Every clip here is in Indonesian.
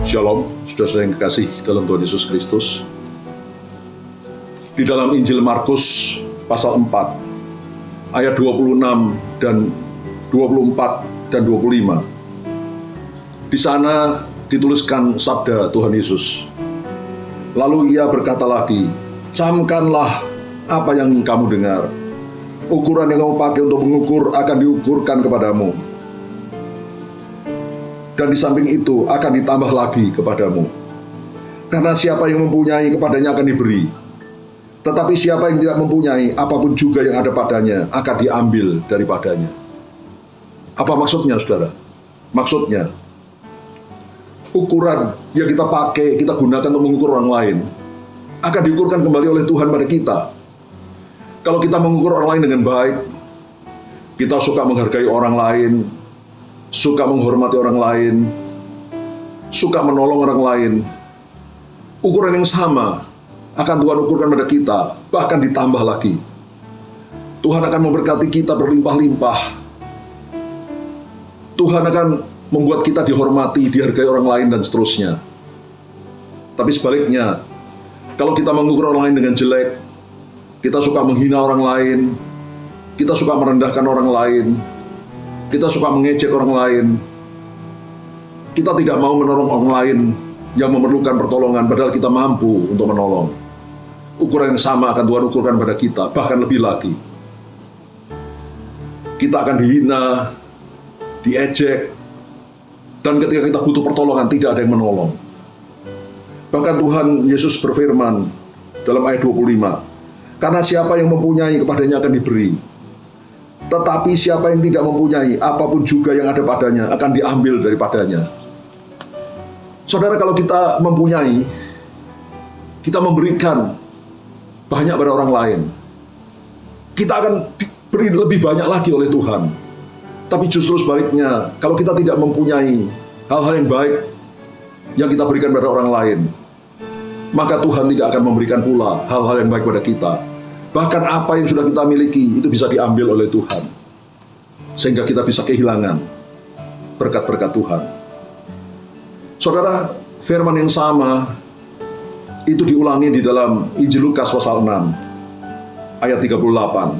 Shalom, saudara-saudara yang kekasih dalam Tuhan Yesus Kristus. Di dalam Injil Markus pasal 4 ayat 26 dan 24 dan 25. Di sana dituliskan sabda Tuhan Yesus. Lalu ia berkata lagi, "Camkanlah apa yang kamu dengar. Ukuran yang kamu pakai untuk mengukur akan diukurkan kepadamu. Dan di samping itu akan ditambah lagi kepadamu. Karena siapa yang mempunyai, kepadanya akan diberi. Tetapi siapa yang tidak mempunyai, apapun juga yang ada padanya akan diambil daripadanya." Apa maksudnya, saudara? Maksudnya, ukuran yang kita pakai, kita gunakan untuk mengukur orang lain, akan diukurkan kembali oleh Tuhan pada kita. Kalau kita mengukur orang lain dengan baik, kita suka menghargai orang lain, suka menghormati orang lain, suka menolong orang lain, ukuran yang sama akan Tuhan ukurkan pada kita, bahkan ditambah lagi. Tuhan akan memberkati kita berlimpah-limpah. Tuhan akan membuat kita dihormati, dihargai orang lain, dan seterusnya. Tapi sebaliknya, kalau kita mengukur orang lain dengan jelek, kita suka menghina orang lain, kita suka merendahkan orang lain, kita suka mengejek orang lain, kita tidak mau menolong orang lain yang memerlukan pertolongan, padahal kita mampu untuk menolong. Ukuran yang sama akan Tuhan ukurkan pada kita, bahkan lebih lagi. Kita akan dihina, diejek, dan ketika kita butuh pertolongan, tidak ada yang menolong. Bahkan Tuhan Yesus berfirman dalam ayat 25, "Karena siapa yang mempunyai, kepadanya akan diberi. Tetapi siapa yang tidak mempunyai, apapun juga yang ada padanya akan diambil daripadanya." Saudara, kalau kita mempunyai, kita memberikan banyak pada orang lain, kita akan diberi lebih banyak lagi oleh Tuhan. Tapi justru sebaliknya, kalau kita tidak mempunyai hal-hal yang baik yang kita berikan pada orang lain, maka Tuhan tidak akan memberikan pula hal-hal yang baik pada kita. Bahkan apa yang sudah kita miliki itu bisa diambil oleh Tuhan, sehingga kita bisa kehilangan berkat-berkat Tuhan. Saudara, firman yang sama itu diulangi di dalam Injil Lukas pasal 6 ayat 38,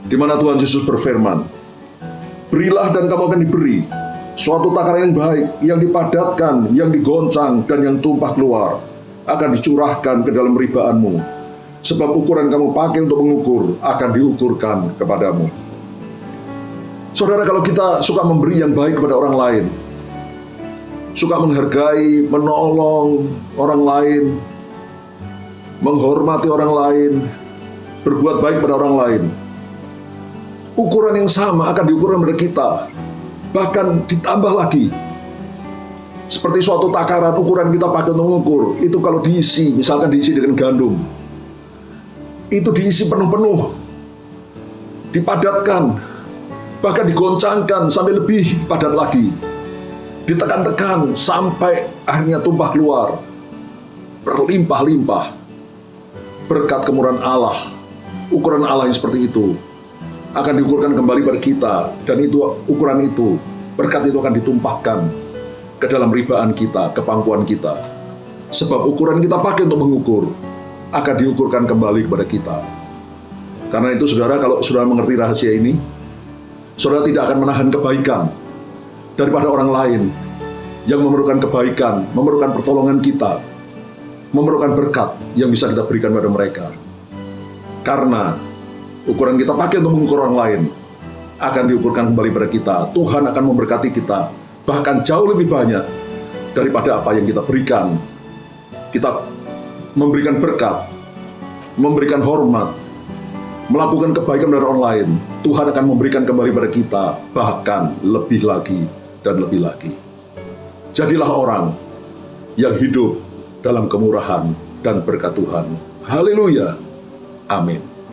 di mana Tuhan Yesus berfirman, "Berilah dan kamu akan diberi, suatu takaran yang baik, yang dipadatkan, yang digoncang, dan yang tumpah keluar akan dicurahkan ke dalam ribaanmu. Sebab ukuran kamu pakai untuk mengukur akan diukurkan kepadamu." Saudara, kalau kita suka memberi yang baik kepada orang lain, suka menghargai, menolong orang lain, menghormati orang lain, berbuat baik pada orang lain, ukuran yang sama akan diukurkan pada kita, bahkan ditambah lagi. Seperti suatu takaran, ukuran kita pakai untuk mengukur, itu kalau diisi, misalkan diisi dengan gandum, itu diisi penuh-penuh, dipadatkan, bahkan digoncangkan sampai lebih padat lagi, ditekan-tekan sampai akhirnya tumpah keluar, berlimpah-limpah. Berkat kemurahan Allah, ukuran Allah yang seperti itu akan diukurkan kembali pada kita, dan itu ukuran itu, berkat itu akan ditumpahkan ke dalam ribaan kita, ke pangkuan kita. Sebab ukuran kita pakai untuk mengukur akan diukurkan kembali kepada kita. Karena itu, saudara, kalau saudara mengerti rahasia ini, saudara tidak akan menahan kebaikan daripada orang lain yang memerlukan kebaikan, memerlukan pertolongan kita, memerlukan berkat yang bisa kita berikan pada mereka. Karena ukuran kita pakai untuk mengukur orang lain akan diukurkan kembali pada kita. Tuhan akan memberkati kita, bahkan jauh lebih banyak daripada apa yang kita berikan. Kita memberikan berkat, memberikan hormat, melakukan kebaikan dari orang lain, Tuhan akan memberikan kembali pada kita, bahkan lebih lagi dan lebih lagi. Jadilah orang yang hidup dalam kemurahan dan berkat Tuhan. Haleluya. Amin.